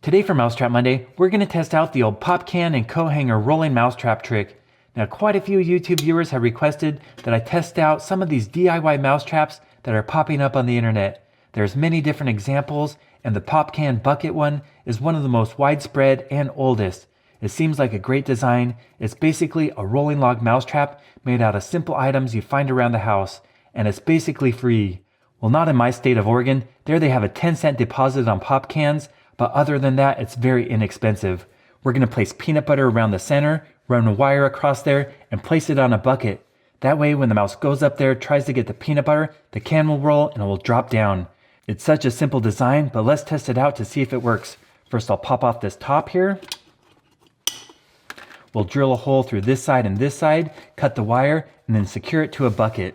Today for Mousetrap Monday, we're going to test out the old pop can and coat hanger rolling mousetrap trick. Now quite a few YouTube viewers have requested that I test out some of these DIY mousetraps that are popping up on the internet. There's many different examples, and the pop can bucket one is one of the most widespread and oldest. It seems like a great design. It's basically a rolling log mousetrap made out of simple items you find around the house, and it's basically free. Well, not in my state of Oregon. There they have a 10-cent deposit on pop cans, but other than that, it's very inexpensive. We're going to place peanut butter around the center, run a wire across there, and place it on a bucket. That way, when the mouse goes up there, tries to get the peanut butter, the can will roll and it will drop down. It's such a simple design, but let's test it out to see if it works. First, I'll pop off this top here. We'll drill a hole through this side and this side, cut the wire, and then secure it to a bucket.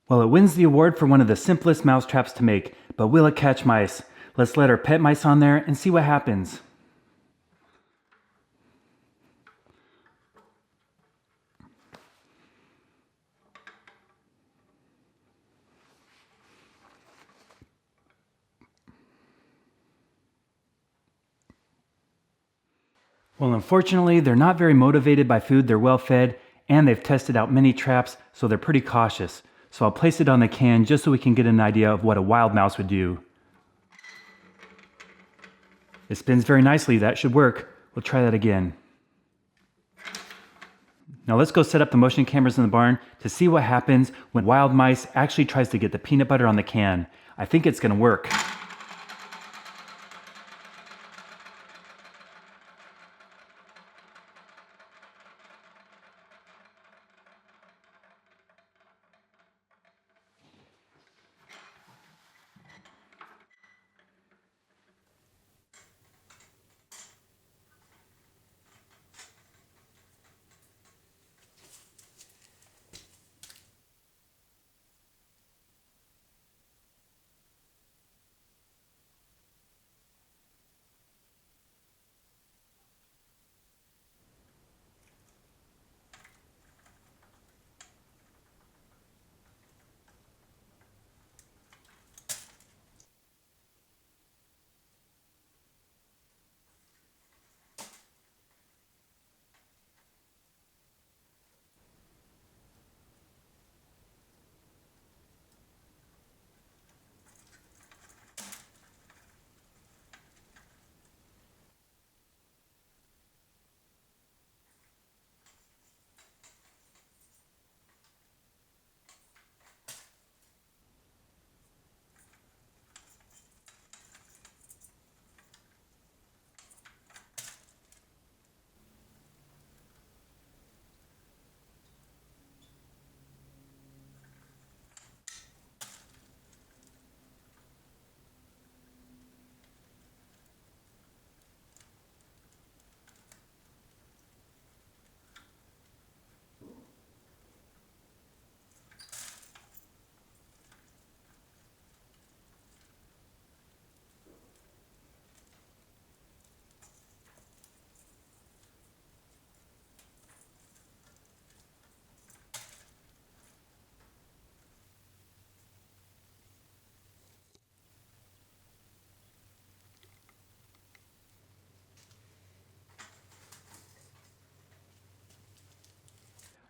Well, it wins the award for one of the simplest mousetraps to make, but will it catch mice? Let's let our pet mice on there and see what happens. Well, unfortunately, they're not very motivated by food. They're well fed, and they've tested out many traps, so they're pretty cautious. So I'll place it on the can just so we can get an idea of what a wild mouse would do. It spins very nicely. That should work. We'll try that again. Now let's go set up the motion cameras in the barn to see what happens when wild mice actually tries to get the peanut butter on the can. I think it's going to work.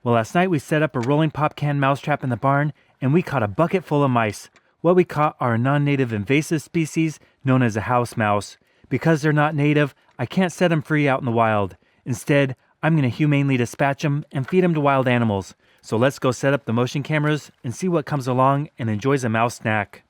Well, last night we set up a rolling pop can mousetrap in the barn and we caught a bucket full of mice. What we caught are a non-native invasive species known as a house mouse. Because they're not native, I can't set them free out in the wild. Instead, I'm going to humanely dispatch them and feed them to wild animals. So let's go set up the motion cameras and see what comes along and enjoys a mouse snack.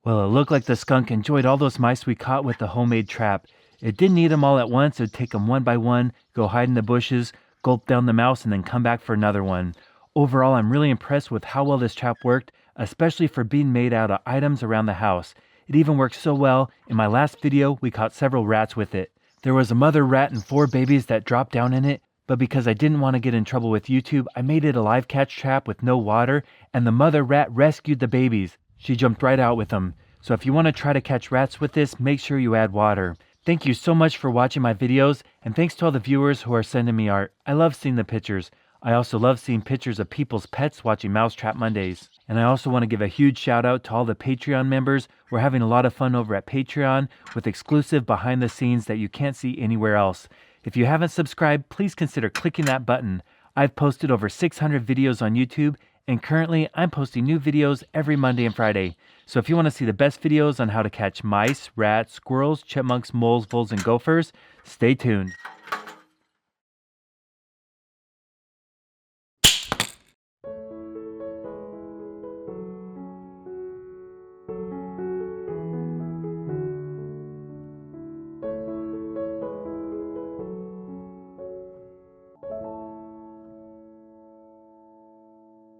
Well, it looked like the skunk enjoyed all those mice we caught with the homemade trap. It didn't eat them all at once. It would take them one by one, go hide in the bushes, gulp down the mouse, and then come back for another one. Overall, I'm really impressed with how well this trap worked, especially for being made out of items around the house. It even worked so well, in my last video, we caught several rats with it. There was a mother rat and 4 babies that dropped down in it, but because I didn't want to get in trouble with YouTube, I made it a live catch trap with no water, and the mother rat rescued the babies. She jumped right out with them. So if you want to try to catch rats with this, make sure you add water. Thank you so much for watching my videos, and thanks to all the viewers who are sending me art. I love seeing the pictures. I also love seeing pictures of people's pets watching Mousetrap Mondays. And I also want to give a huge shout out to all the Patreon members. We're having a lot of fun over at Patreon with exclusive behind the scenes that you can't see anywhere else. If you haven't subscribed, please consider clicking that button. I've posted over 600 videos on YouTube, and currently I'm posting new videos every Monday and Friday. So if you want to see the best videos on how to catch mice, rats, squirrels, chipmunks, moles, voles, and gophers, stay tuned.